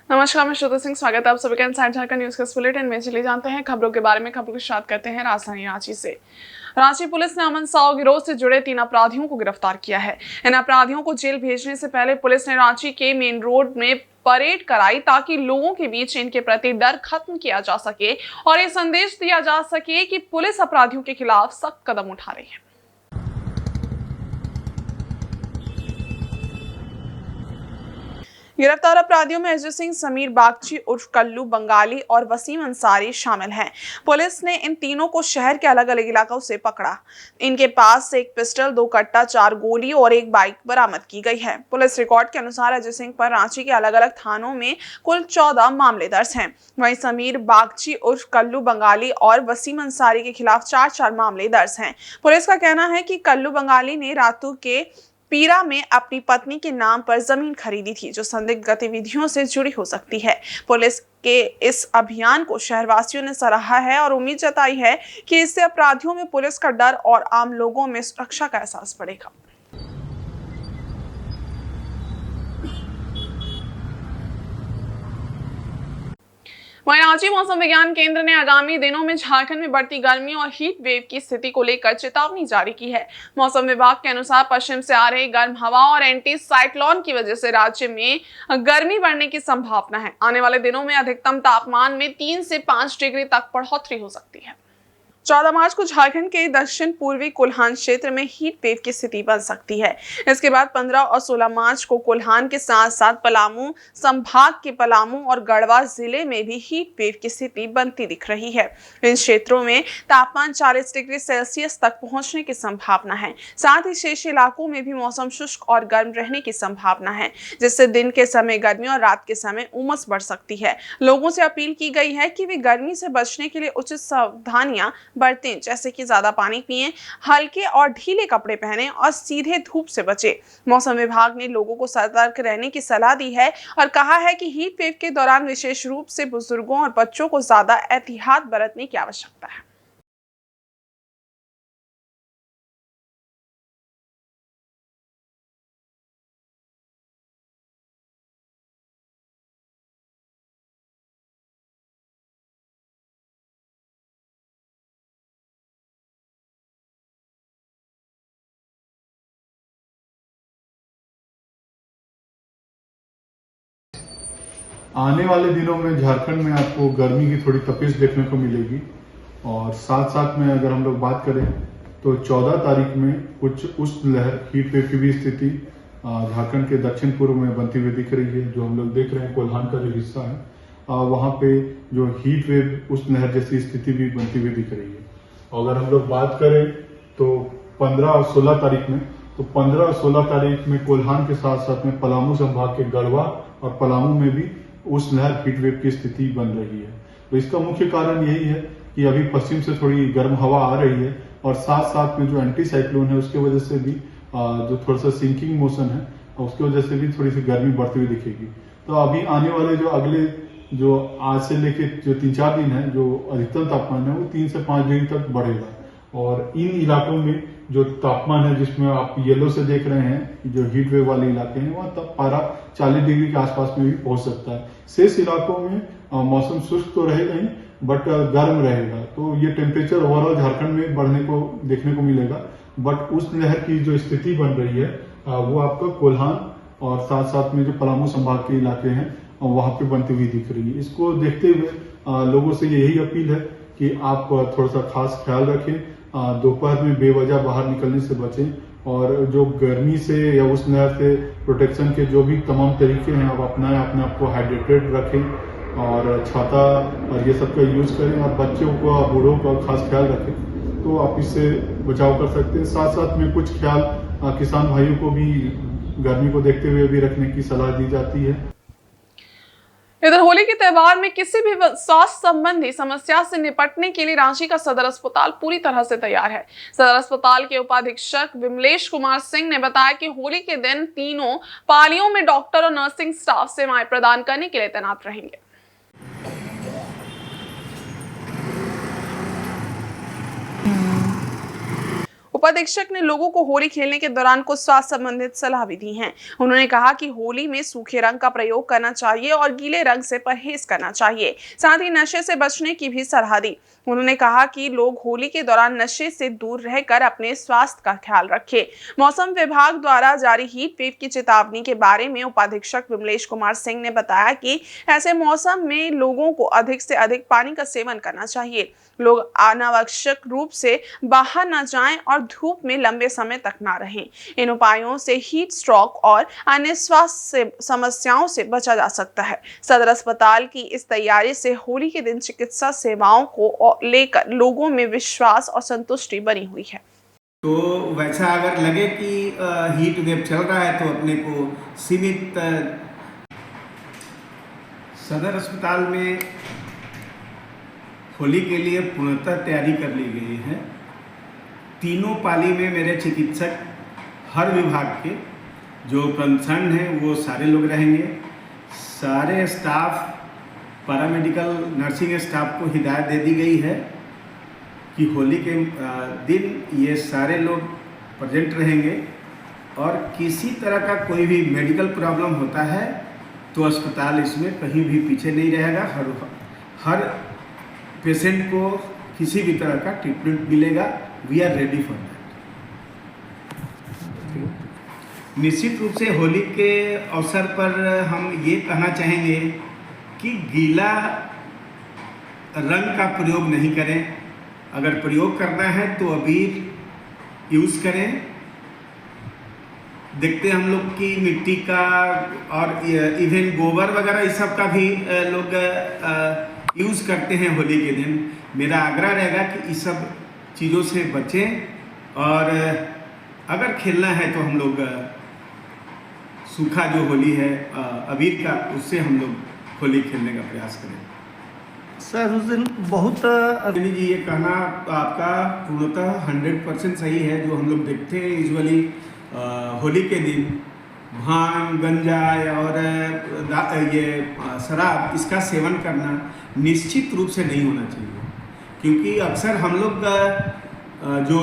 नमस्कार, मैं श्रुति सिंह। स्वागत है आप सभी का इनसाइड झारखंड न्यूज के बुलेटिन में। चलिए जानते हैं खबरों के बारे में। खबरों की शुरुआत करते हैं राजधानी रांची से। रांची पुलिस ने अमन साव गिरोह से जुड़े 3 अपराधियों को गिरफ्तार किया है। इन अपराधियों को जेल भेजने से पहले पुलिस ने रांची के मेन रोड में परेड कराई ताकि लोगों के बीच इनके प्रति डर खत्म किया जा सके और ये संदेश दिया जा सके कि पुलिस अपराधियों के खिलाफ सख्त कदम उठा रही है। गिरफ्तार अपराधियों में अजय सिंह, समीर बागची उर्फ कल्लू बंगाली और वसीम अंसारी शामिल हैं। पुलिस ने इन तीनों को शहर के अलग अलग इलाकों से पकड़ा। इनके पास से एक पिस्टल, 2 कट्टा, 4 गोली और एक बाइक बरामद की गई है। पुलिस रिकॉर्ड के अनुसार अजय सिंह पर रांची के अलग अलग थानों में कुल 14 मामले दर्ज हैं। वहीं समीर बागची उर्फ कल्लू बंगाली और वसीम अंसारी के खिलाफ 4 मामले दर्ज हैं। पुलिस का कहना है कि कल्लू बंगाली ने रातू के पीरा में अपनी पत्नी के नाम पर जमीन खरीदी थी, जो संदिग्ध गतिविधियों से जुड़ी हो सकती है। पुलिस के इस अभियान को शहरवासियों ने सराहा है और उम्मीद जताई है कि इससे अपराधियों में पुलिस का डर और आम लोगों में सुरक्षा का एहसास बढ़ेगा। वहीं रांची मौसम विज्ञान केंद्र ने आगामी दिनों में झारखंड में बढ़ती गर्मी और हीट वेव की स्थिति को लेकर चेतावनी जारी की है। मौसम विभाग के अनुसार पश्चिम से आ रही गर्म हवा और एंटी साइक्लोन की वजह से राज्य में गर्मी बढ़ने की संभावना है। आने वाले दिनों में अधिकतम तापमान में 3 से 5 डिग्री तक बढ़ोतरी हो सकती है। 14 मार्च को झारखंड के दक्षिण पूर्वी कोल्हान क्षेत्र में हीट वेव की स्थिति बन सकती है। इसके बाद 15 और 16 मार्च को कोल्हान के साथ साथ पलामू संभाग के पलामू और गढ़वा जिले में भी हीट वेव की स्थिति बनती दिख रही है। इन क्षेत्रों में तापमान 40 डिग्री सेल्सियस तक पहुंचने की संभावना है। साथ ही शेष इलाकों में भी मौसम शुष्क और गर्म रहने की संभावना है, जिससे दिन के समय गर्मी और रात के समय उमस बढ़ सकती है। लोगों से अपील की गई है कि वे गर्मी से बचने के लिए उचित सावधानियां बरतें, जैसे कि ज्यादा पानी पिएं, हल्के और ढीले कपड़े पहनें और सीधे धूप से बचें। मौसम विभाग ने लोगों को सतर्क रहने की सलाह दी है और कहा है कि हीट वेव के दौरान विशेष रूप से बुजुर्गों और बच्चों को ज्यादा एहतियात बरतने की आवश्यकता है। आने वाले दिनों में झारखंड में आपको गर्मी की थोड़ी तपिश देखने को मिलेगी और साथ साथ में अगर हम लोग बात करें तो 14 तारीख में कुछ उष्ण लहर हीट वेव की भी स्थिति झारखंड के दक्षिण पूर्व में बनती हुई दिख रही है। जो हम लोग देख रहे हैं कोल्हान का जो हिस्सा है वहां पे जो हीट वेव उष्ण लहर जैसी स्थिति भी बनती हुई दिख रही है। अगर हम लोग बात करें तो 15 और 16 तारीख में, तो 15 और 16 तारीख में कोल्हान के साथ साथ में पलामू संभाग के गढ़वा और पलामू में भी उस लहर हीट वेव की स्थिति बन रही है। तो इसका मुख्य कारण यही है कि अभी पश्चिम से थोड़ी गर्म हवा आ रही है और साथ साथ में जो एंटी साइक्लोन है उसके वजह से भी जो थोड़ा सा सिंकिंग मोशन है उसकी वजह से भी थोड़ी सी गर्मी बढ़ती हुई दिखेगी। तो अभी आने वाले जो अगले जो आज से लेके जो 3-4 दिन है, जो अधिकतम तापमान है वो 3 से 5 डिग्री तक बढ़ेगा और इन इलाकों में जो तापमान है जिसमें आप येलो से देख रहे हैं जो हीट वेव वाले इलाके हैं वहां तब पारा 40 डिग्री के आसपास में भी पहुंच सकता है। शेष इलाकों में मौसम शुष्क तो रहेगा ही बट गर्म रहेगा। तो ये टेम्परेचर ओवरऑल झारखंड में बढ़ने को देखने को मिलेगा, बट उस लहर की जो स्थिति बन रही है वो आपका कोल्हान और साथ साथ में जो पलामू संभाग के इलाके हैं वहां पे बनती हुई दिख रही है। इसको देखते हुए लोगों से यही अपील है कि आप थोड़ा सा खास ख्याल रखें, दोपहर में बेवजह बाहर निकलने से बचें और जो गर्मी से या उस लहर से प्रोटेक्शन के जो भी तमाम तरीके हैं आप अपनाएं, अपने आप को हाइड्रेटेड रखें और छाता और ये सब का यूज करें और बच्चों को और बूढ़ों का खास ख्याल रखें तो आप इससे बचाव कर सकते हैं। साथ साथ में कुछ ख्याल किसान भाइयों को भी गर्मी को देखते हुए भी रखने की सलाह दी जाती है। इधर होली के त्योहार में किसी भी स्वास्थ्य संबंधी समस्या से निपटने के लिए रांची का सदर अस्पताल पूरी तरह से तैयार है। सदर अस्पताल के उपाधीक्षक विमलेश कुमार सिंह ने बताया कि होली के दिन तीनों पालियों में डॉक्टर और नर्सिंग स्टाफ सेवाएं प्रदान करने के लिए तैनात रहेंगे। उपाधीक्षक ने लोगों को होली खेलने के दौरान कुछ स्वास्थ्य संबंधित सलाह भी दी है। उन्होंने कहा कि होली में सूखे रंग का प्रयोग करना चाहिए और गीले रंग से परहेज करना चाहिए। साथ ही नशे से बचने की भी सलाह दी। उन्होंने कहा कि लोग होली के दौरान नशे से दूर रहकर अपने स्वास्थ्य का ख्याल रखें। मौसम विभाग द्वारा जारी हीट वेव की चेतावनी के बारे में उपाधीक्षक विमलेश कुमार सिंह ने बताया कि ऐसे मौसम में लोगों को अधिक से अधिक पानी का सेवन करना चाहिए। लोग अनावश्यक रूप से बाहर न जाएं और धूप में लंबे समय तक न रहें। इन उपायों से हीट स्ट्रोक और अन्य स्वास्थ्य समस्याओं से बचा जा सकता है। सदर अस्पताल की इस तैयारी से होली के दिन चिकित्सा सेवाओं को लेकर लोगों में विश्वास और संतुष्टि बनी हुई है। तो वैसा अगर लगे कि हीट वेव चल रहा है तो अपने को सीमित सदर अस्पताल में होली के लिए पूर्णतः तैयारी कर ली गई है। तीनों पाली में मेरे चिकित्सक हर विभाग के जो कंसर्न हैं वो सारे लोग रहेंगे। सारे स्टाफ पैरामेडिकल नर्सिंग स्टाफ को हिदायत दे दी गई है कि होली के दिन ये सारे लोग प्रेजेंट रहेंगे और किसी तरह का कोई भी मेडिकल प्रॉब्लम होता है तो अस्पताल इसमें कहीं भी पीछे नहीं रहेगा। हर पेशेंट को किसी भी तरह का ट्रीटमेंट मिलेगा। We are ready for that. निश्चित रूप से होली के अवसर पर हम ये कहना चाहेंगे कि गीला रंग का प्रयोग नहीं करें। अगर प्रयोग करना है तो अबीर यूज़ करें। देखते हम लोग की मिट्टी का और इवन गोबर वगैरह इस सब का भी लोग यूज़ करते हैं होली के दिन। मेरा आग्रह रहेगा कि इस सब चीज़ों से बचें और अगर खेलना है तो हम लोग सूखा जो होली है अबीर का, उससे हम लोग होली खेलने का प्रयास करें। सर उस दिन बहुत जी ये कहना आपका पूर्णतः 100% सही है। जो हम लोग देखते हैं यूजुअली होली के दिन भांग, गंजा और ये शराब, इसका सेवन करना निश्चित रूप से नहीं होना चाहिए, क्योंकि अक्सर हम लोग जो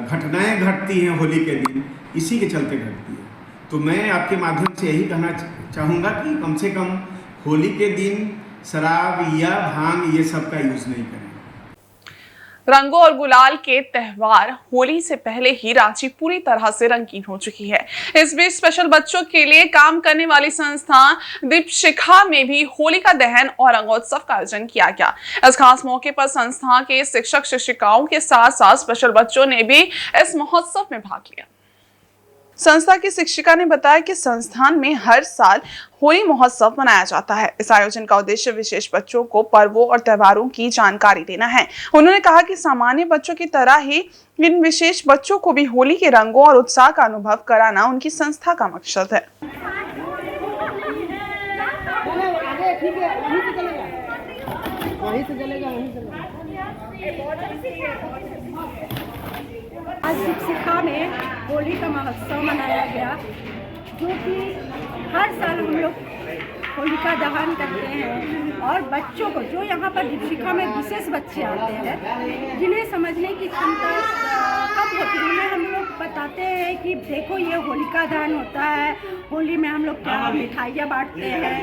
घटनाएं घटती हैं होली के दिन इसी के चलते घटती है। तो मैं आपके माध्यम से यही कहना चाहूँगा कि कम से कम होली के दिन शराब या भांग ये सब का यूज़ नहीं करें। रंगों और गुलाल के त्योहार होली से पहले ही रांची पूरी तरह से रंगीन हो चुकी है। इस बीच स्पेशल बच्चों के लिए काम करने वाली संस्था दीपशिखा में भी होलिका दहन और रंगोत्सव का आयोजन किया गया। इस खास मौके पर संस्था के शिक्षक शिक्षिकाओं के साथ साथ स्पेशल बच्चों ने भी इस महोत्सव में भाग लिया। संस्था की शिक्षिका ने बताया कि संस्थान में हर साल होली महोत्सव मनाया जाता है। इस आयोजन का उद्देश्य विशेष बच्चों को पर्वों और त्योहारों की जानकारी देना है। उन्होंने कहा कि सामान्य बच्चों की तरह ही इन विशेष बच्चों को भी होली के रंगों और उत्साह का अनुभव कराना उनकी संस्था का मकसद है। आज दीपशिखा में होली का महोत्सव मनाया गया, जो कि हर साल हम लोग होलिका दहन करते हैं और बच्चों को, जो यहाँ पर दीपशिखा में विशेष बच्चे आते हैं जिन्हें समझने की क्षमता कम होती है, उन्हें हम लोग बताते हैं कि देखो ये होलिका दहन होता है, होली में हम लोग क्या मिठाइयाँ बांटते हैं,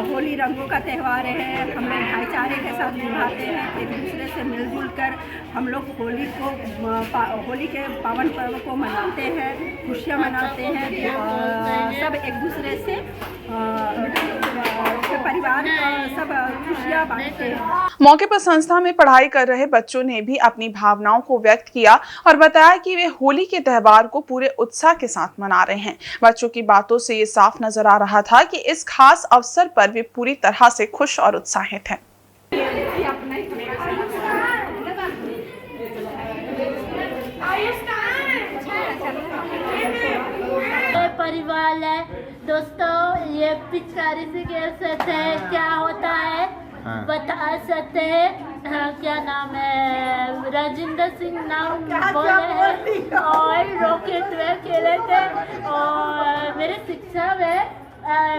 होली रंगों का त्यौहार है, हम लोग भाईचारे के साथ निभाते हैं, एक दूसरे से मिलजुल कर हम लोग होली के पावन पर्व को मनाते हैं, खुशियाँ मनाते हैं, सब एक दूसरे से परिवार सब खुशियाँ बांटते हैं। मौके पर संस्था में पढ़ाई कर रहे बच्चों ने भी अपनी भावनाओं को व्यक्त किया और बताया कि वे होली के त्योहार को पूरे उत्साह के साथ मना रहे हैं। बच्चों की बातों से ये साफ नजर आ रहा था कि इस खास अवसर पर वे पूरी तरह से खुश और उत्साहित हैं। परिवार है दोस्तों, ये पिचकारी से खेल सकते हैं, क्या होता है बता सकते हैं। क्या नाम है, राजेंद्र सिंह नाम बोले हैं और रॉकेट में खेले थे और मेरे शिक्षा में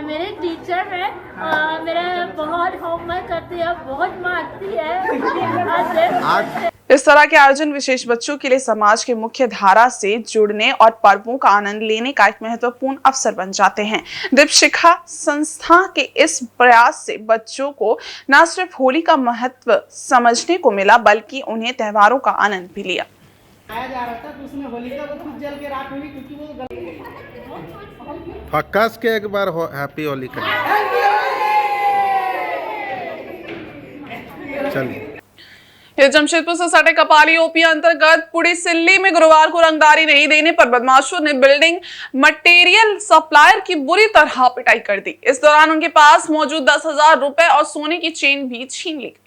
मेरे टीचर में मेरे बहुत होमवर्क करती है, बहुत मारती है। इस तरह के आयोजन विशेष बच्चों के लिए समाज के मुख्य धारा से जुड़ने और पर्वों का आनंद लेने का एक महत्वपूर्ण अवसर बन जाते हैं। दीपशिखा संस्था के इस प्रयास से बच्चों को न सिर्फ होली का महत्व समझने को मिला, बल्कि उन्हें त्योहारों का आनंद भी लिया। आया जा रहा था तो उसमें होलिका को खुद जल के राख हुई, क्योंकि वो फक्कास के एक बार हैप्पी होली का चलिए। ये जमशेदपुर से सटे कपाली ओपी अंतर्गत पुड़ी सिल्ली में गुरुवार को रंगदारी नहीं देने पर बदमाशों ने बिल्डिंग मटेरियल सप्लायर की बुरी तरह पिटाई कर दी। इस दौरान उनके पास मौजूद 10,000 रुपए और सोने की चेन भी छीन ली गई।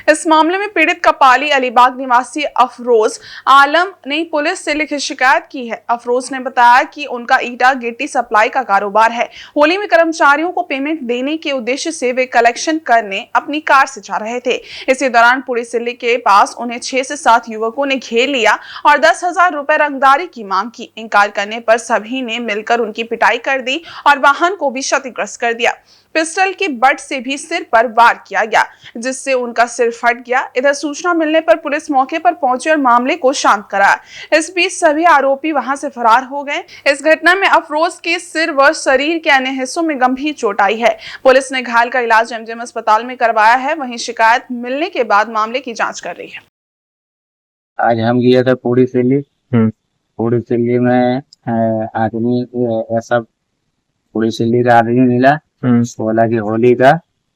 इस मामले में पीड़ित कपाली अलीबाग निवासी अफरोज आलम ने पुलिस से लिखित शिकायत की है। अफरोज ने बताया कि उनका ईटा गिट्टी सप्लाई का कारोबार है। होली में कर्मचारियों को पेमेंट देने के उद्देश्य से वे कलेक्शन करने अपनी कार से जा रहे थे। इसी दौरान पुड़ी सिल्ली के पास उन्हें 6 से 7 युवकों ने घेर लिया और 10,000 रुपए रंगदारी की मांग की। इनकार करने पर सभी ने मिलकर उनकी पिटाई कर दी और वाहन को भी क्षतिग्रस्त कर दिया। पिस्टल के बट से भी सिर पर वार किया गया, जिससे उनका सिर फट गया। इधर सूचना मिलने पर पुलिस मौके पर पहुंची और मामले को शांत कराया। इस बीच सभी आरोपी वहां से फरार हो गए। इस घटना में अफरोज के सिर व शरीर के अन्य हिस्सों में गंभीर चोट आई है। पुलिस ने घायल का इलाज एमजीएम अस्पताल में करवाया है। वहीं शिकायत मिलने के बाद मामले की जाँच कर रही है। आज हम गए थे पूड़ी सिल्ली में आदमी ऐसा पूड़ी सिल्ली का आदमी मिला, बोला कि होली का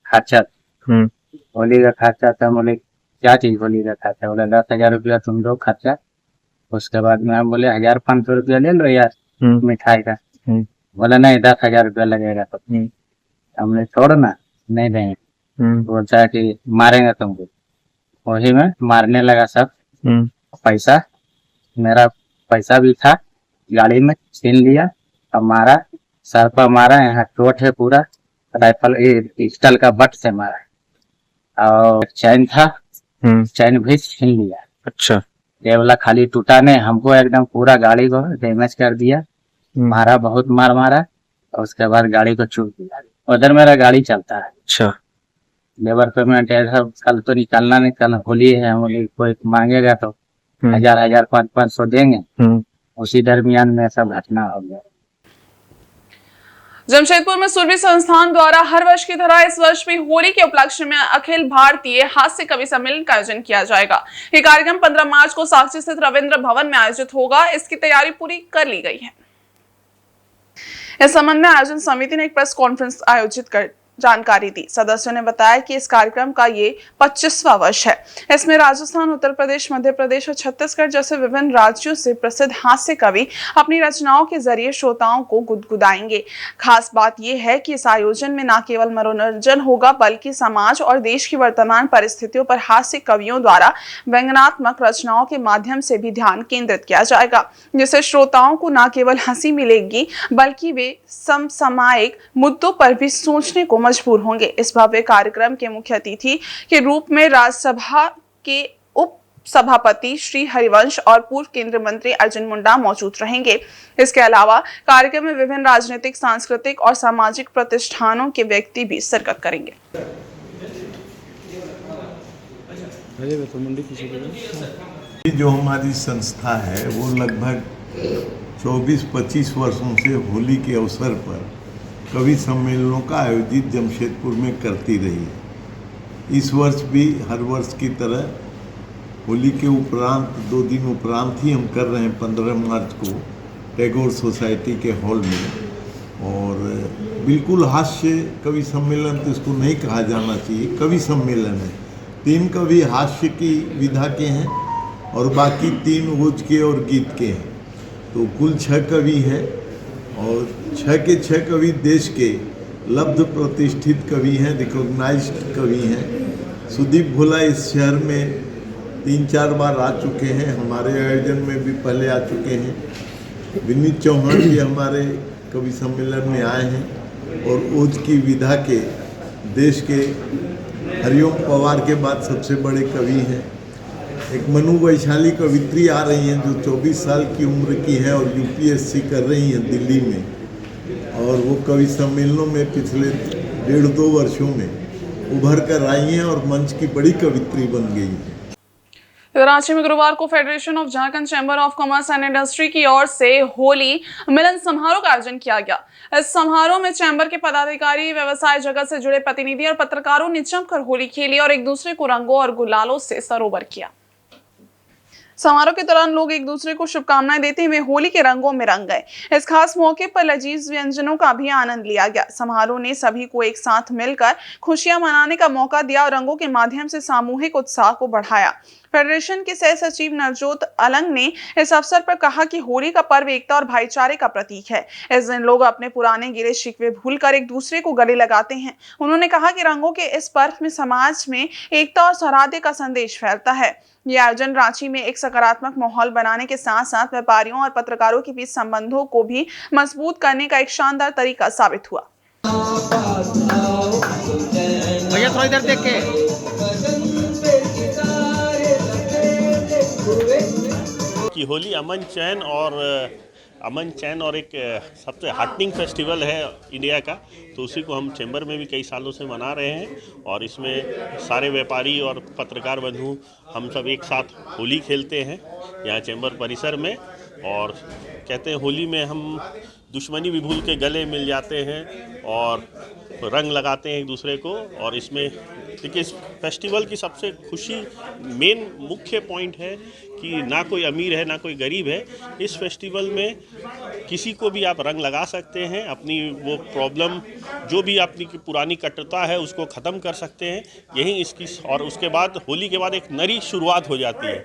खर्चा था। बोले क्या चीज होली का खर्चा? बोले 10,000 रुपया तुम दो खर्चा। उसके बाद में हम बोले 1,500 रुपया ले लो यार मिठाई का। बोला नहीं 10,000 रुपया लगेगा। तो हमने छोड़ना नहीं देंगे, बोलता है कि मारेंगे तुमको। वही में मारने लगा सब। पैसा मेरा पैसा भी था, गाड़ी में छीन लिया और मारा, सर पर मारा, यहाँ चोट है पूरा। राइफल पिस्टल का बट से मारा और चैन था, चैन भी छीन लिया। अच्छा, ये वाला खाली टूटा नहीं, हमको एकदम पूरा गाड़ी को डैमेज कर दिया। मारा, बहुत मारा और उसके बाद गाड़ी को छू दिया। उधर मेरा गाड़ी चलता है। अच्छा, लेबर पेमेंट है, कल तो निकालना नहीं, कल होली है। हम कोई मांगेगा तो 1,000 500 देंगे। उसी दरमियान में सब घटना हो गया। जमशेदपुर में सुरभि संस्थान द्वारा हर वर्ष की तरह इस वर्ष भी होली के उपलक्ष्य में अखिल भारतीय हास्य कवि सम्मेलन का आयोजन किया जाएगा। ये कार्यक्रम 15 मार्च को साक्षी स्थित रविंद्र भवन में आयोजित होगा। इसकी तैयारी पूरी कर ली गई है। इस संबंध में आयोजन समिति ने एक प्रेस कॉन्फ्रेंस आयोजित कर जानकारी दी। सदस्यों ने बताया कि इस कार्यक्रम का ये 25वां वर्ष है। इसमें राजस्थान, उत्तर प्रदेश, मध्य प्रदेश और छत्तीसगढ़ जैसे विभिन्न राज्यों से प्रसिद्ध हास्य कवि अपनी रचनाओं के जरिए श्रोताओं को गुदगुदाएंगे। खास बात यह है कि इस आयोजन में न केवल मनोरंजन होगा, बल्कि समाज और देश की वर्तमान परिस्थितियों पर हास्य कवियों द्वारा व्यंग्यात्मक रचनाओं के माध्यम से भी ध्यान केंद्रित किया जाएगा, जिससे श्रोताओं को न केवल हंसी मिलेगी, बल्कि वे समसामयिक मुद्दों पर भी सोचने को मजबूर होंगे। इस भव्य कार्यक्रम के मुख्य अतिथि के रूप में राज्यसभा के उप सभापति श्री हरिवंश और पूर्व केंद्रीय मंत्री अर्जुन मुंडा मौजूद रहेंगे। इसके अलावा कार्यक्रम में विभिन्न राजनीतिक, सांस्कृतिक और सामाजिक प्रतिष्ठानों के व्यक्ति भी शिरकत करेंगे। जो हमारी संस्था है वो लगभग 24-25 वर्षों से होली के अवसर पर कवि सम्मेलनों का आयोजित जमशेदपुर में करती रही है। इस वर्ष भी हर वर्ष की तरह होली के उपरांत 2 दिन उपरांत ही हम कर रहे हैं 15 मार्च को टैगोर सोसाइटी के हॉल में। और बिल्कुल हास्य कवि सम्मेलन तो इसको नहीं कहा जाना चाहिए, कवि सम्मेलन है। 3 कवि हास्य की विधा के हैं और बाकी 3 ओज के और गीत के हैं, तो कुल 6 कवि हैं। और 6 के 6 कवि देश के लब्ध प्रतिष्ठित कवि हैं, रिकॉग्नाइज्ड कवि हैं। सुदीप भोला इस शहर में 3-4 बार आ चुके हैं, हमारे आयोजन में भी पहले आ चुके हैं। विनीत चौहान भी हमारे कवि सम्मेलन में आए हैं और ओज की विधा के देश के हरिओम पवार के बाद सबसे बड़े कवि हैं। एक मनु वैशाली कवित्री आ रही हैं जो 24 साल की उम्र की है और यूपीएससी कर रही हैं दिल्ली में, और वो कवि सम्मेलनों में पिछले 1.5-2 वर्षों में उभर कर आई हैं और मंच की बड़ी कवित्री बन गई हैं। रांची में गुरुवार को federation of Jharkhand chamber of commerce and industry की ओर से होली मिलन समारोह का आयोजन किया गया। इस समारोह में चैम्बर के पदाधिकारी, व्यवसाय जगत से जुड़े प्रतिनिधि और पत्रकारों ने जमकर होली खेली और एक दूसरे को रंगों और गुलालों से सरोवर किया। समारोह के दौरान लोग एक दूसरे को शुभकामनाएं देते हुए होली के रंगों में रंग गए। इस खास मौके पर लजीज व्यंजनों का भी आनंद लिया गया। समारोह ने सभी को एक साथ मिलकर खुशियां मनाने का मौका दिया और रंगों के माध्यम से सामूहिक उत्साह को बढ़ाया। फेडरेशन के सह सचिव नवजोत अलंग ने इस अवसर पर कहा कि होली का पर्व एकता और भाईचारे का प्रतीक है। इस दिन लोग अपने पुराने गिले शिकवे भूलकर एक दूसरे को गले लगाते हैं। उन्होंने कहा कि रंगों के इस पर्व में समाज में एकता और सौहार्द का संदेश फैलता है। यह आयोजन रांची में एक सकारात्मक माहौल बनाने के साथ साथ व्यापारियों और पत्रकारों के बीच संबंधों को भी मजबूत करने का एक शानदार तरीका साबित हुआ। भैया थोड़ी देर देख के कि होली अमन चैन और एक सबसे हार्टनिंग फेस्टिवल है इंडिया का, तो उसी को हम चैम्बर में भी कई सालों से मना रहे हैं और इसमें सारे व्यापारी और पत्रकार बंधु हम सब एक साथ होली खेलते हैं यहाँ चैम्बर परिसर में। और कहते हैं होली में हम दुश्मनी भी भूल के गले मिल जाते हैं और रंग लगाते हैं एक दूसरे को। और इसमें देखिए इस फेस्टिवल की सबसे खुशी मेन मुख्य पॉइंट है कि ना कोई अमीर है ना कोई गरीब है। इस फेस्टिवल में किसी को भी आप रंग लगा सकते हैं, अपनी वो प्रॉब्लम जो भी अपनी पुरानी कटुता है उसको ख़त्म कर सकते हैं यही इसकी। और उसके बाद होली के बाद एक नई शुरुआत हो जाती है।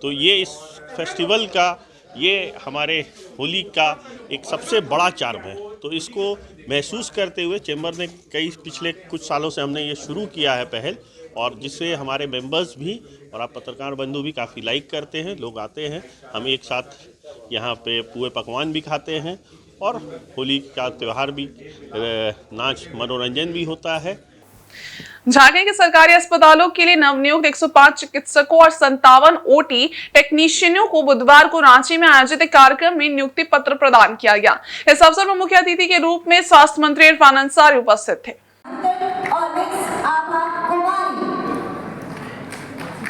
तो ये इस फेस्टिवल का, ये हमारे होली का एक सबसे बड़ा चार्म है। तो इसको महसूस करते हुए चैम्बर ने पिछले कुछ सालों से हमने ये शुरू किया है पहल, और जिससे हमारे मेंबर्स भी और आप पत्रकार बंधु भी काफ़ी लाइक करते हैं। लोग आते हैं, हम एक साथ यहाँ पे पुए पकवान भी खाते हैं और होली का त्यौहार भी, नाच मनोरंजन भी होता है। झारखंड के सरकारी अस्पतालों के लिए नवनियुक्त 105 चिकित्सकों और 57 ओटी टेक्नीशियनों को बुधवार को रांची में आयोजित एक कार्यक्रम में नियुक्ति पत्र प्रदान किया गया। इस अवसर पर मुख्य अतिथि के रूप में स्वास्थ्य मंत्री इरफान अंसारी उपस्थित थे।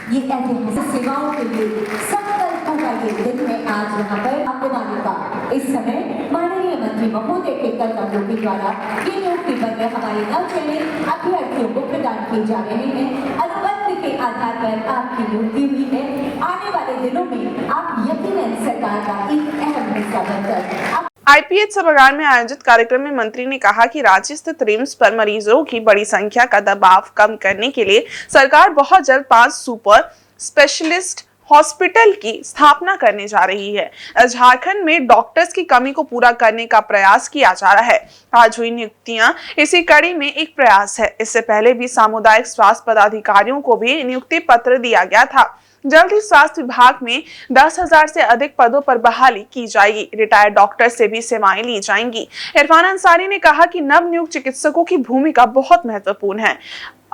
ये ऐतिहासिक सेवाओं के लिए संकल्पों का ये दिन है आज यहाँ पर आपको मान्यता। इस समय माननीय मंत्री महोदय के कदमों के द्वारा ये नियुक्ति पत्र हमारे नवचयनित अभ्यर्थियों को प्रदान किए जा रहे हैं। अनुबंध के आधार पर आपकी नियुक्ति हुई है। आने वाले दिनों में आप यकीनन सरकार का एक अहम हिस्सा बनकर आईपीएच सभागार में आयोजित कार्यक्रम में मंत्री ने कहा कि रांची स्थित रिम्स पर मरीजों की बड़ी संख्या का दबाव कम करने के लिए सरकार बहुत जल्द 5 सुपर स्पेशलिस्ट हॉस्पिटल की स्थापना करने जा रही है। झारखंड में डॉक्टर्स की कमी को पूरा करने का प्रयास किया जा रहा है। आज हुई नियुक्तियां इसी कड़ी में एक प्रयास है। इससे पहले भी सामुदायिक स्वास्थ्य पदाधिकारियों को भी नियुक्ति पत्र दिया गया था। जल्द ही स्वास्थ्य विभाग में 10,000 से अधिक पदों पर बहाली की जाएगी। रिटायर्ड डॉक्टर से भी सेवाएं ली जाएंगी। इरफान अंसारी ने कहा कि नवनियुक्त चिकित्सकों की भूमिका बहुत महत्वपूर्ण है।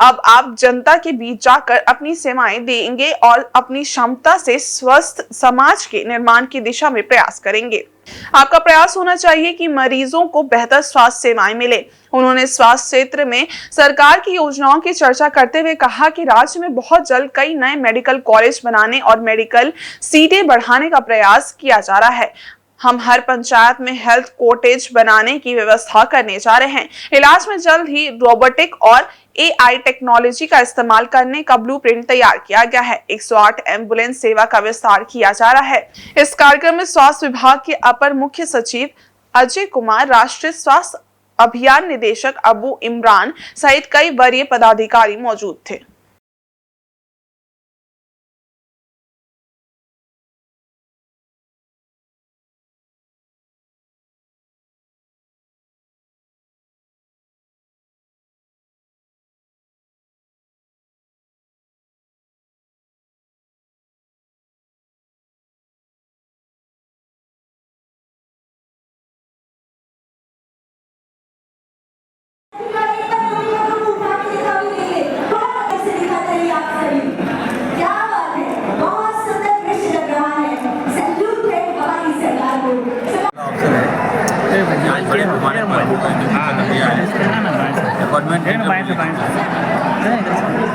अब आप जनता के बीच जाकर अपनी सेवाएं देंगे और अपनी क्षमता से स्वस्थ समाज के निर्माण की दिशा में प्रयास करेंगे। आपका प्रयास होना चाहिए कि मरीजों को बेहतर स्वास्थ्य सेवाएं मिले। उन्होंने स्वास्थ्य क्षेत्र में सरकार की योजनाओं की चर्चा करते हुए कहा कि राज्य में बहुत जल्द कई नए मेडिकल कॉलेज बनाने और मेडिकल सीटें बढ़ाने का प्रयास किया जा रहा है। हम हर पंचायत में हेल्थ कॉटेज बनाने की व्यवस्था करने जा रहे हैं। इलाज में जल्द ही रोबोटिक और AI टेक्नोलॉजी का इस्तेमाल करने का ब्लूप्रिंट तैयार किया गया है। 108 एम्बुलेंस सेवा का विस्तार किया जा रहा है। इस कार्यक्रम में स्वास्थ्य विभाग के अपर मुख्य सचिव अजय कुमार, राष्ट्रीय स्वास्थ्य अभियान निदेशक अबू इमरान सहित कई वरीय पदाधिकारी मौजूद थे।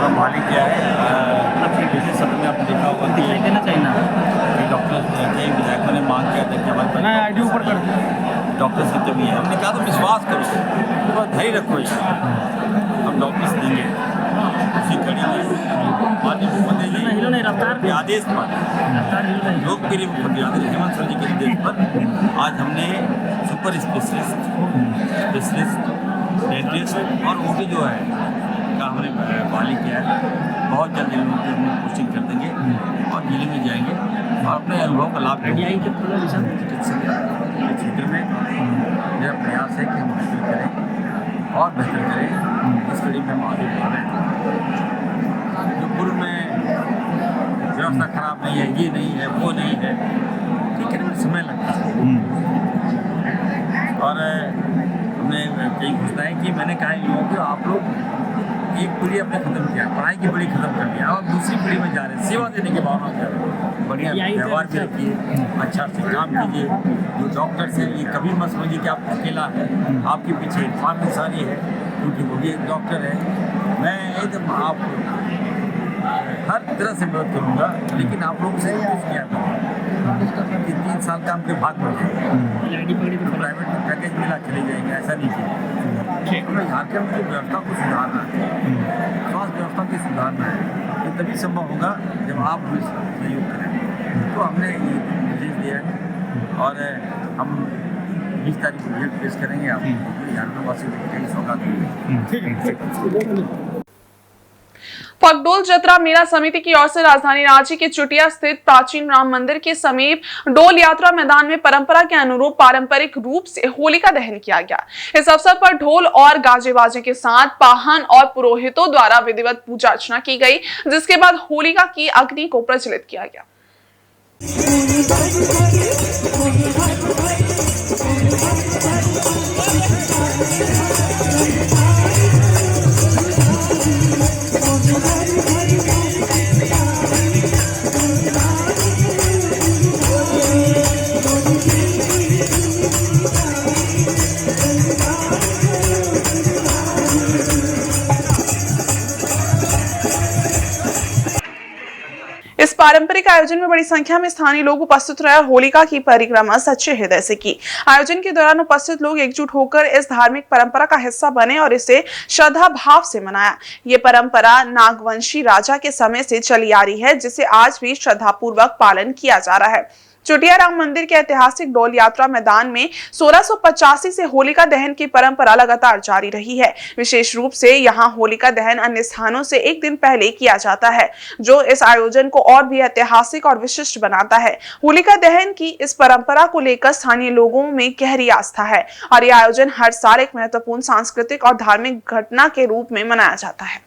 मालिक क्या है देखा होगा दिखाई देना चाहिए ना कि डॉक्टर कई विधायकों ने मांग किया था कि हमारे पास आईडी ऊपर कर डॉक्टर्स की कमी है। हमने कहा तो विश्वास करो, थोड़ा धैर्य रखो, हम डॉक्टर्स देंगे। उसी कड़ी में माननीय मुख्यमंत्री के आदेश पर, लोकप्रिय मुख्यमंत्री हेमंत सोरेन जी के निर्देश पर आज हमने सुपर स्पेशलिस्ट, डेंटिस्ट और ओटी जो है का हमने बहाली किया है। बहुत जल्द इन लोगों की हम पोस्टिंग कर देंगे और जिले में जाएंगे और अपने अनुभव का लाभ लेंगे। चिकित्सक के क्षेत्र में मेरा प्रयास है कि हम बेहतर करें और बेहतर करें। इस कड़ी में हम आगे बढ़ रहे हैं। जो पूर्व में व्यवस्था खराब नहीं है, ये नहीं है, वो नहीं है, ठीक है, समय लगता है। और हमने कई घोषणाएँ की। मैंने कहा इन लोगों को आप लोग एक पीढ़ी अपने खत्म किया, पढ़ाई की पीढ़ी खत्म कर दिया और दूसरी पीढ़ी में जा रहे हैं, सेवा देने की भावना कर रहे हैं। बढ़िया व्यवहार भी रखिए, अच्छा से काम कीजिए। जो डॉक्टर्स हैं ये कभी मत समझिए कि आप अकेला है, आपके पीछे इरफान सारी है क्योंकि वो भी एक डॉक्टर है। मैं एकदम आप हर तरह से मदद करूँगा, लेकिन आप लोगों से किया कि 3 साल का हमके भाग पड़ जाएगा, प्राइवेट में पैकेज मिला चले जाएंगे, ऐसा नहीं किया। झारखंड की व्यवस्था को सुधारना है, स्वास्थ्य व्यवस्था की सुधारना है। ये तभी संभव होगा जब आप हमें सहयोग करें। तो हमने ये निर्देश दिया है और हम 20 तारीख को बजट पेश करेंगे। आप झारखंड वासी को कई सौगात देंगे। पगडोल जतरा मेला समिति की ओर से राजधानी रांची के चुटिया स्थित प्राचीन राम मंदिर के समीप डोल यात्रा मैदान में परंपरा के अनुरूप पारंपरिक रूप से होलिका दहन किया गया। इस अवसर पर ढोल और गाजे बाजे के साथ पाहन और पुरोहितों द्वारा विधिवत पूजा अर्चना की गई, जिसके बाद होलिका की अग्नि को प्रज्वलित किया गया। इस पारंपरिक आयोजन में बड़ी संख्या में स्थानीय लोग उपस्थित रहे और होलिका की परिक्रमा सच्चे हृदय से की। आयोजन के दौरान उपस्थित लोग एकजुट होकर इस धार्मिक परंपरा का हिस्सा बने और इसे श्रद्धा भाव से मनाया। ये परंपरा नागवंशी राजा के समय से चली आ रही है, जिसे आज भी श्रद्धापूर्वक पालन किया जा रहा है। चुटिया राम मंदिर के ऐतिहासिक डोल यात्रा मैदान में 1685 से होलिका दहन की परंपरा लगातार जारी रही है। विशेष रूप से यहाँ होलिका दहन अन्य स्थानों से एक दिन पहले किया जाता है, जो इस आयोजन को और भी ऐतिहासिक और विशिष्ट बनाता है। होलिका दहन की इस परंपरा को लेकर स्थानीय लोगों में गहरी आस्था है और यह आयोजन हर साल एक महत्वपूर्ण सांस्कृतिक और धार्मिक घटना के रूप में मनाया जाता है।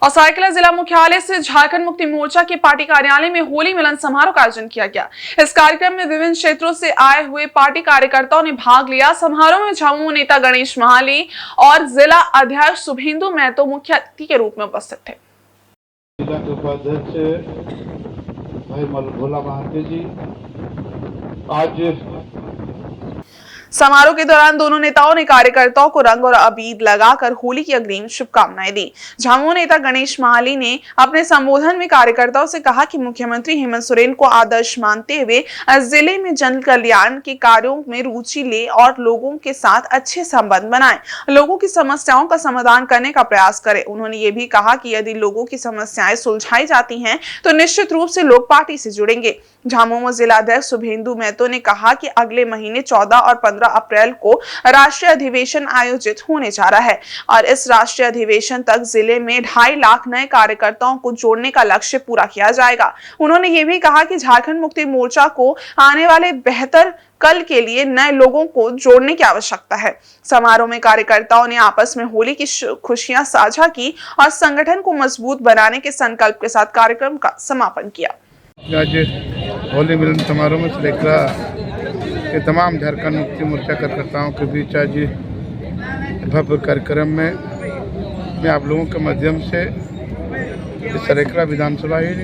और सरायकेला जिला मुख्यालय से झारखंड मुक्ति मोर्चा के पार्टी कार्यालय में होली मिलन समारोह का आयोजन किया गया। इस कार्यक्रम में विभिन्न क्षेत्रों से आए हुए पार्टी कार्यकर्ताओं ने भाग लिया। समारोह में झामुमो नेता गणेश महाली और जिला अध्यक्ष शुभेंदु महतो मुख्य अतिथि के रूप में उपस्थित थे। जिला के उपाध्यक्ष भाई भोला महाते जी आज समारोह के दौरान दोनों नेताओं ने कार्यकर्ताओं को रंग और अबीर लगाकर होली की अग्रिम शुभकामनाएं दी। झामुमो नेता गणेश महाली ने अपने संबोधन में कार्यकर्ताओं से कहा कि मुख्यमंत्री हेमंत सोरेन को आदर्श मानते हुए जिले में जन कल्याण के कार्यों में रुचि ले और लोगों के साथ अच्छे संबंध बनाएं, लोगों की समस्याओं का समाधान करने का प्रयास करें। उन्होंने ये भी कहा कि यदि लोगों की समस्याएं सुलझाई जाती हैं तो निश्चित रूप से लोग पार्टी से जुड़ेंगे। झामुमो जिला अध्यक्ष शुभेंदु महतो ने कहा कि अगले महीने 14 और 15 अप्रैल को राष्ट्रीय अधिवेशन आयोजित होने जा रहा है और इस राष्ट्रीय अधिवेशन तक जिले में 2.5 लाख नए कार्यकर्ताओं को जोड़ने का लक्ष्य पूरा किया जाएगा। उन्होंने ये भी कहा कि झारखंड मुक्ति मोर्चा को आने वाले बेहतर कल के लिए नए लोगों को जोड़ने की आवश्यकता है। समारोह में कार्यकर्ताओं ने आपस में होली की खुशियां साझा की और संगठन को मजबूत बनाने के संकल्प के साथ कार्यक्रम का समापन किया। आज होली मिलन समारोह में सरेकला के तमाम झारखंड मुक्ति मोर्चा कार्यकर्ताओं के बीच आज भव्य कार्यक्रम में मैं आप लोगों के माध्यम से सरेकला विधानसभा ही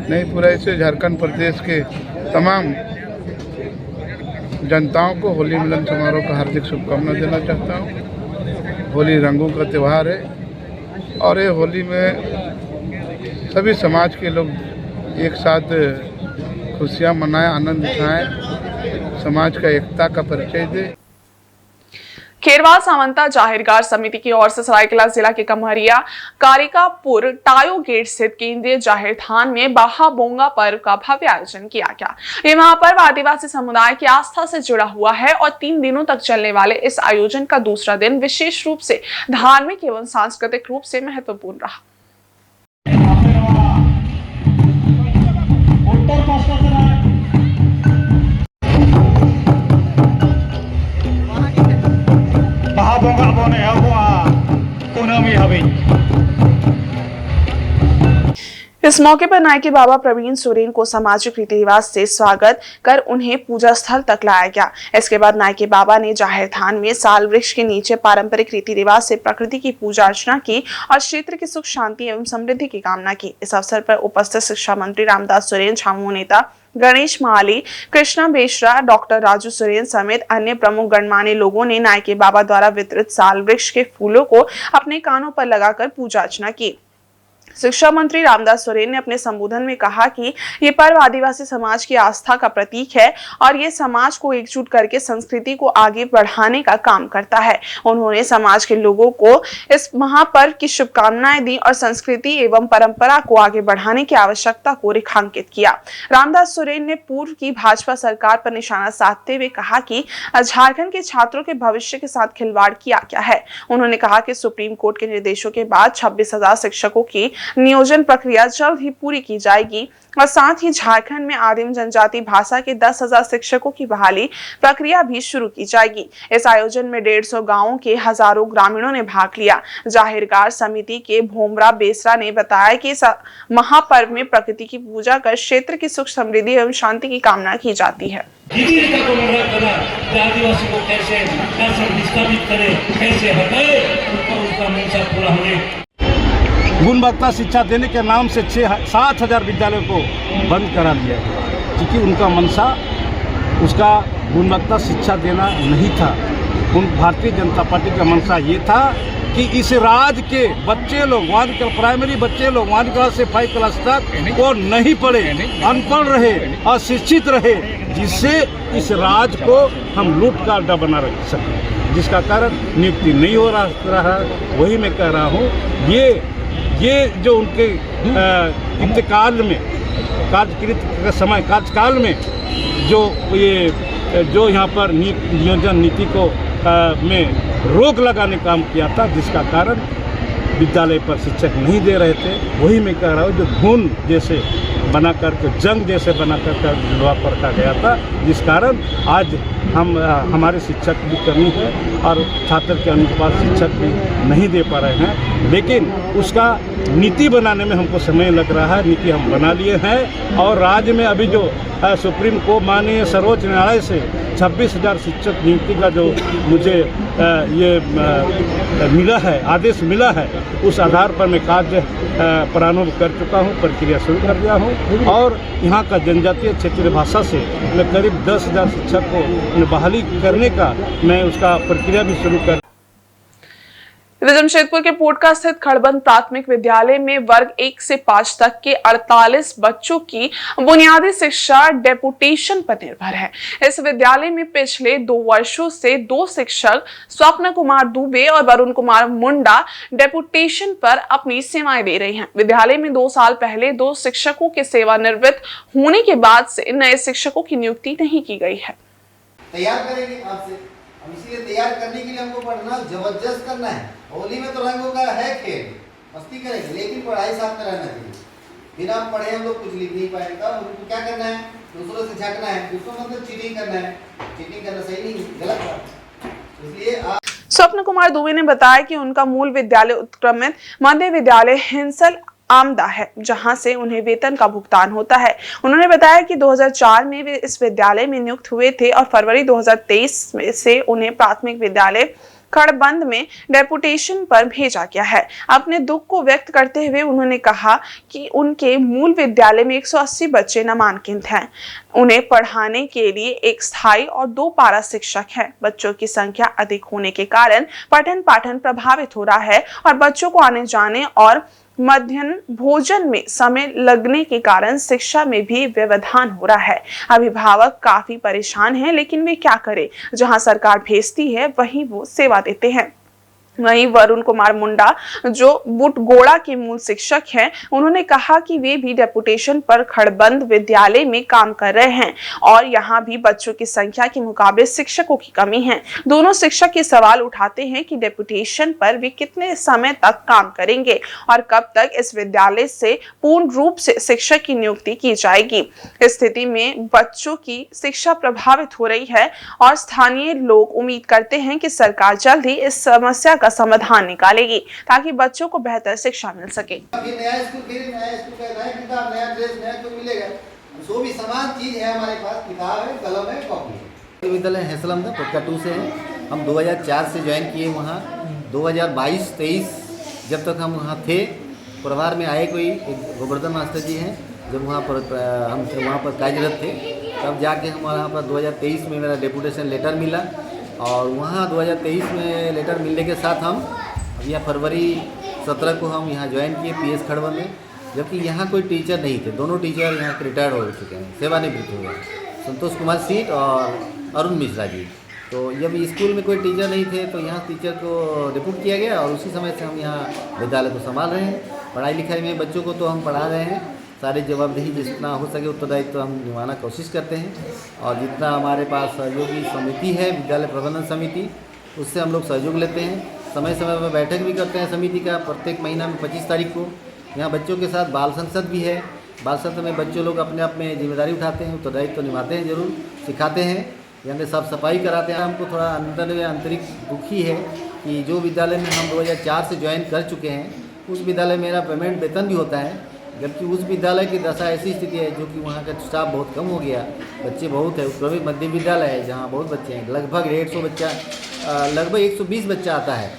नहीं पूरा इसे झारखंड प्रदेश के तमाम जनताओं को होली मिलन समारोह का हार्दिक शुभकामना देना चाहता हूँ। होली रंगों का त्यौहार है और ये होली में सभी समाज के लोग एक साथ खुशियां मनाएं, आनंद उठाएं, समाज का एकता का परिचय दे। खेरवाल सामंता जाहिरगार समिति की ओर से सरायकेला जिला के कमरिया कारिकापुर टायो गेट स्थित केंद्रीय जाहिर थान में बाहा बोंगा पर्व का भव्य आयोजन किया गया। ये महापर्व आदिवासी समुदाय की आस्था से जुड़ा हुआ है और 3 दिनों तक चलने वाले इस आयोजन का दूसरा दिन विशेष रूप से धार्मिक एवं सांस्कृतिक रूप से महत्वपूर्ण रहा। इस मौके पर नायके बाबा प्रवीण सोरेन को सामाजिक रीति रिवाज से स्वागत कर उन्हें पूजा स्थल तक लाया गया। इसके बाद नायके बाबा ने जाहिर थान में साल वृक्ष के नीचे पारंपरिक रीति रिवाज से प्रकृति की पूजा अर्चना की और क्षेत्र की सुख शांति एवं समृद्धि की कामना की। इस अवसर पर उपस्थित शिक्षा मंत्री रामदास सोरेन, झामुमो नेता गणेश महाली, कृष्णा बेशरा, डॉक्टर राजू सोरेन समेत अन्य प्रमुख गणमान्य लोगों ने नायके बाबा द्वारा वितरित साल वृक्ष के फूलों को अपने कानों पर लगाकर पूजा अर्चना की। शिक्षा मंत्री रामदास सोरेन ने अपने संबोधन में कहा कि ये पर्व आदिवासी समाज की आस्था का प्रतीक है और ये समाज को एकजुट करके संस्कृति को आगे बढ़ाने का काम करता है। उन्होंने समाज के लोगों को इस महापर्व की शुभकामनाएं दी और संस्कृति एवं परंपरा को आगे बढ़ाने की आवश्यकता को रेखांकित किया। रामदास सोरेन ने पूर्व की भाजपा सरकार पर निशाना साधते हुए कहा कि झारखंड के छात्रों के भविष्य के साथ खिलवाड़ किया गया है। उन्होंने कहा कि सुप्रीम कोर्ट के निर्देशों के बाद 26,000 शिक्षकों की नियोजन प्रक्रिया जल्द ही पूरी की जाएगी और साथ ही झारखंड में आदिम जनजाति भाषा के 10,000 शिक्षकों की बहाली प्रक्रिया भी शुरू की जाएगी। इस आयोजन में 150 गांवों के हजारों ग्रामीणों ने भाग लिया। जाहिरगार समिति के भोमरा बेसरा ने बताया कि महापर्व में प्रकृति की पूजा कर क्षेत्र की सुख समृद्धि एवं शांति की कामना की जाती है। आदिवासी को कैसे विस्थापित करे, कैसे हटाए, उसका मंशा पूरा होने। गुणवत्ता शिक्षा देने के नाम से 7,000 विद्यालयों को बंद करा दिया गया क्योंकि उनका मंशा उसका गुणवत्ता शिक्षा देना नहीं था। उन भारतीय जनता पार्टी का मंशा ये था कि इस राज्य के बच्चे लोग वहाँ के प्राइमरी बच्चे लोग 1 क्लास से 5 क्लास तक वो नहीं पढ़े, अनपढ़ रहे, अशिक्षित रहे, जिससे इस राज्य को हम लूट का अड्डा बना रख सकें, जिसका कारण नियुक्ति नहीं हो रहा। वही मैं कह रहा हूँ ये जो उनके इंतकाल में कार्यकाल में जो यहाँ पर नियोजन नीति को में रोक लगाने काम किया था, जिसका कारण विद्यालय पर शिक्षक नहीं दे रहे थे। वही मैं कह रहा हूँ जो घून जैसे बना करके जंग जैसे बना कर जुड़वा पर रखा गया था, जिस कारण आज हमारे शिक्षक की कमी है और छात्र के अनुपात शिक्षक भी नहीं दे पा रहे हैं। लेकिन उसका नीति बनाने में हमको समय लग रहा है। नीति हम बना लिए हैं और राज्य में अभी जो सुप्रीम कोर्ट माननीय सर्वोच्च न्यायालय से 26,000 शिक्षक नियुक्ति का जो मुझे मिला है, आदेश मिला है, उस आधार पर मैं कार्य प्रारंभ कर चुका हूँ, प्रक्रिया शुरू कर दिया हूँ। और यहाँ का जनजातीय क्षेत्रीय भाषा से मैं करीब 10,000 शिक्षक को बहाली करने का मैं उसका प्रक्रिया भी शुरू कर। जमशेदपुर के पोटका स्थित खड़बंद प्राथमिक विद्यालय में वर्ग 1 से 5 तक के 48 बच्चों की बुनियादी शिक्षा डेपुटेशन पर निर्भर है। इस विद्यालय में पिछले 2 वर्षों से 2 शिक्षक स्वप्न कुमार दुबे और वरुण कुमार मुंडा डेपुटेशन पर अपनी सेवाएं दे रहे हैं। विद्यालय में 2 साल पहले 2 शिक्षकों के सेवानिवृत्त होने के बाद से नए शिक्षकों की नियुक्ति नहीं की गई है। तैयार करेंगे आपसे, इसीलिए तैयार करने के लिए हमको पढ़ना जबरदस्त करना है। होली में तो रंगों का है खेल, मस्ती करेंगे, लेकिन पढ़ाई साथ में रहना चाहिए। बिना पढ़े हम लोग कुछ लिख नहीं पाएंगे। हमको क्या करना है, दूसरों से झगड़ना है, दूसरों मतलब चीटिंग करना है। चीटिंग करना सही नहीं, गलत बात। इसलिए आप स्वप्न कुमार दुबे ने बताया कि उनका मूल विद्यालय उत्क्रमित मध्य विद्यालय हिंसल आमदा है, जहां से उन्हें वेतन का भुगतान होता है। उन्होंने बताया कि 2004 में वे इस विद्यालय में नियुक्त हुए थे और फरवरी 2023 में से उन्हें प्राथमिक विद्यालय खड़बंद में डेपुटेशन पर भेजा गया है। अपने दुख को व्यक्त करते हुए उन्होंने कहा कि उनके मूल विद्यालय में 180 बच्चे नामांकित हैं। उन्हें पढ़ाने के लिए एक स्थायी और 2 पारा शिक्षक हैं। बच्चों की संख्या अधिक होने के कारण पठन पाठन प्रभावित हो रहा है और बच्चों को आने जाने और मध्याह्न भोजन में समय लगने के कारण शिक्षा में भी व्यवधान हो रहा है। अभिभावक काफी परेशान हैं, लेकिन वे क्या करें, जहां सरकार भेजती है वहीं वो सेवा देते हैं। वहीं वरुण कुमार मुंडा जो बुटगोड़ा के मूल शिक्षक हैं, उन्होंने कहा कि वे भी डेपुटेशन पर खड़बंद विद्यालय में काम कर रहे हैं और यहां भी बच्चों की संख्या के मुकाबले शिक्षकों की कमी है। दोनों शिक्षक ये सवाल उठाते हैं कि डेपुटेशन पर वे कितने समय तक काम करेंगे और कब तक इस विद्यालय से पूर्ण रूप से शिक्षक की नियुक्ति की जाएगी। इस स्थिति में बच्चों की शिक्षा प्रभावित हो रही है और स्थानीय लोग उम्मीद करते हैं कि सरकार जल्द ही इस समस्या का समाधान निकालेगी ताकि बच्चों को बेहतर शिक्षा मिल सके। नया स्कूल का नया किताब, नया ड्रेस, नया कुछ मिलेगा। जो भी समान चीज है हमारे पास, किताब है, कलम है, कॉपी है। विद्यालय हैसलम था, पोटका 2 से है। हम 2004 से ज्वाइन किए वहाँ। 2022-23 जब तक हम वहाँ थे, परिवार में आए कोई एक गोवर्धन मास्टर जी हैं, जब वहाँ पर हम वहाँ पर कार्यरत थे, तब जाके हमारे यहाँ पर 2023 में मेरा डेपुटेशन लेटर मिला और वहाँ 2023 में लेटर मिलने के साथ हम यह फरवरी 17 को हम यहाँ ज्वाइन किए PS खड़बंद में, जबकि यहाँ कोई टीचर नहीं थे। दोनों टीचर यहाँ रिटायर्ड हो चुके हैं, सेवानिवृत्त हो गए, संतोष कुमार सीट और अरुण मिश्रा जी। तो जब स्कूल में कोई टीचर नहीं थे तो यहाँ टीचर को डिप्यूट किया गया और उसी समय से हम यहाँ विद्यालय को संभाल रहे हैं। पढ़ाई लिखाई में बच्चों को तो हम पढ़ा रहे हैं, सारी जवाबदेही जितना हो सके उत्तरदायित्व तो हम निभाना कोशिश करते हैं और जितना हमारे पास सहयोगी समिति है, विद्यालय प्रबंधन समिति, उससे हम लोग सहयोग लेते हैं। समय समय पर बैठक भी करते हैं समिति का, प्रत्येक महीना में 25 तारीख को। यहाँ बच्चों के साथ बाल संसद भी है। बाल संसद में बच्चों लोग अपने अपने जिम्मेदारी उठाते हैं, उत्तरदायित्व तो निभाते हैं, जरूर सिखाते हैं, यानी साफ सफाई कराते हैं। हमको थोड़ा अंदर में आंतरिक दुखी है कि जो विद्यालय में हम 2004 से ज्वाइन कर चुके हैं, उस विद्यालय में मेरा पेमेंट वेतन भी होता है, जबकि उस विद्यालय की दशा ऐसी स्थिति है जो कि वहाँ का स्टाफ बहुत कम हो गया, बच्चे बहुत है। उत्क्रमित मध्य विद्यालय है जहाँ बहुत बच्चे हैं, लगभग 150 बच्चा, लगभग 120 बच्चा आता है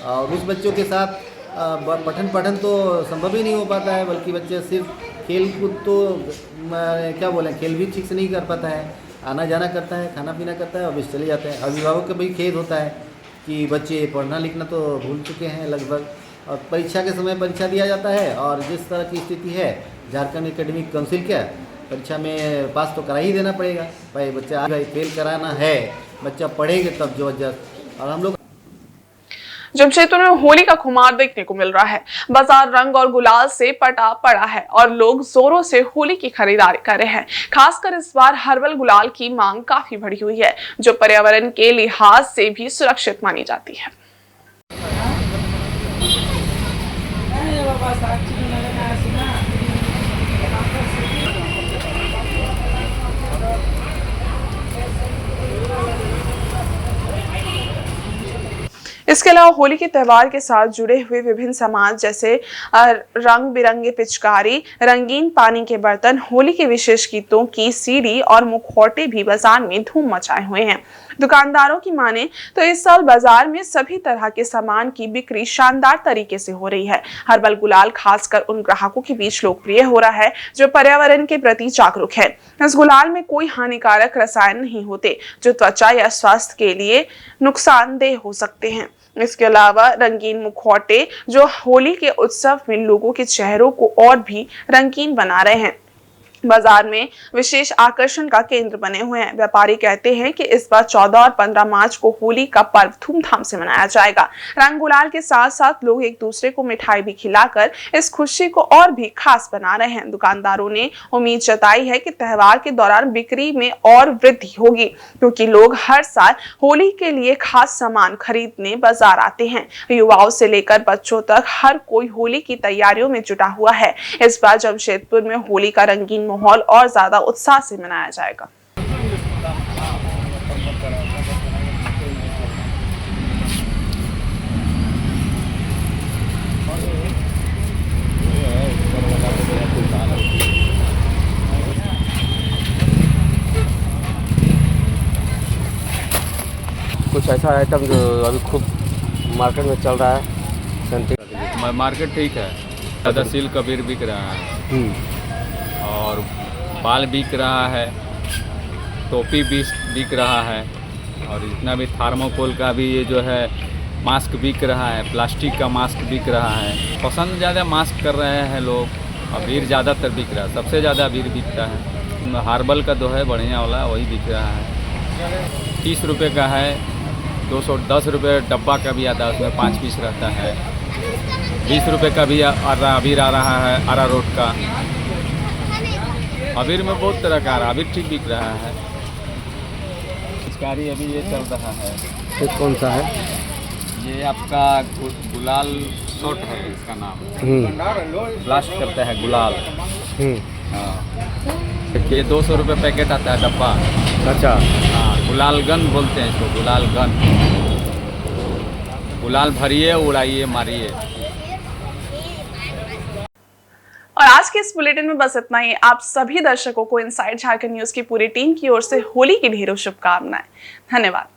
और उस बच्चों के साथ पठन तो संभव ही नहीं हो पाता है, बल्कि बच्चे सिर्फ खेल कूद तो क्या बोलें, खेल भी ठीक से नहीं कर पाता है, आना जाना करता है, खाना पीना करता है और बस चले जाते हैं। अभिभावक का भी खेद होता है कि बच्चे पढ़ना लिखना तो भूल चुके हैं लगभग, और परीक्षा के समय परीक्षा दिया जाता है और जिस तरह की स्थिति है झारखंड एकेडमिक काउंसिल का, परीक्षा में पास तो करा ही देना पड़ेगा। भाई बच्चा भाई फेल कराना है, बच्चा पढ़ेगा तब जबरदस्त। और हम लोग जमशेदपुर में होली का खुमार देखने को मिल रहा है। बाजार रंग और गुलाल से पटा पड़ा है और लोग जोरों से होली की खरीदारी कर रहे हैं। खासकर इस बार हर्बल गुलाल की मांग काफी बढ़ी हुई है, जो पर्यावरण के लिहाज से भी सुरक्षित मानी जाती है। इसके अलावा होली के त्योहार के साथ जुड़े हुए विभिन्न समाज जैसे रंग बिरंगे पिचकारी, रंगीन पानी के बर्तन, होली के विशेष गीतों की सीडी और मुखौटे भी बाजार में धूम मचाए हुए हैं। दुकानदारों की माने तो इस साल बाजार में सभी तरह के सामान की बिक्री शानदार तरीके से हो रही है। हर्बल गुलाल खासकर उन ग्राहकों के बीच लोकप्रिय हो रहा है जो पर्यावरण के प्रति जागरूक है। इस गुलाल में कोई हानिकारक रसायन नहीं होते जो त्वचा या स्वास्थ्य के लिए नुकसानदेह हो सकते हैं। इसके अलावा रंगीन मुखौटे जो होली के उत्सव में लोगों के चेहरों को और भी रंगीन बना रहे हैं, बाजार में विशेष आकर्षण का केंद्र बने हुए हैं। व्यापारी कहते हैं कि इस बार 14 और 15 मार्च को होली का पर्व धूमधाम से मनाया जाएगा। रंग गुलाल के साथ साथ लोग एक दूसरे को मिठाई भी खिलाकर इस खुशी को और भी खास बना रहे हैं। दुकानदारों ने उम्मीद जताई है कि त्योहार के दौरान बिक्री में और वृद्धि होगी क्योंकि लोग हर साल होली के लिए खास सामान खरीदने बाजार आते हैं। युवाओं से लेकर बच्चों तक हर कोई होली की तैयारियों में जुटा हुआ है। इस बार जमशेदपुर में होली का रंगीन माहौल और ज्यादा उत्साह से मनाया जाएगा। कुछ ऐसा आइटम जो अभी खूब मार्केट में चल रहा है। मार्केट ठीक है, ज़्यादा सिल्क कबीर बिक रहा है और बाल बिक रहा है, टोपी भी बिक रहा है और इतना भी थर्मोकोल का भी ये जो है मास्क बिक रहा है, प्लास्टिक का मास्क बिक रहा है। पसंद ज़्यादा मास्क कर रहे हैं लोग, अबीर ज़्यादातर बिक रहा है, सबसे ज़्यादा अबीर बिकता है। हार्बल का जो है बढ़िया वाला वही बिक रहा है। 30 रुपये का है, 210 रुपये डब्बा का भी आता है, उसमें 5 पीस रहता है। 20 रुपये का भी अबीर आ रहा है, अरारोट का। अबीर में बहुत तरह का अबीर ठीक बिक रहा है। पिचकारी अभी ये चल रहा है। ये कौन सा है? ये आपका गुलाल शॉट है, इसका नाम। ब्लास्ट करता है गुलाल। हाँ, ये 200 रुपये पैकेट आता है डब्बा। अच्छा। हाँ, गुलाल गन बोलते हैं इसको, गुलाल गन। गुलाल भरिए, उड़ाइए, मारिए। और आज के इस बुलेटिन में बस इतना ही। आप सभी दर्शकों को इनसाइड झारखंड न्यूज की पूरी टीम की ओर से होली की ढेरों शुभकामनाएं। धन्यवाद।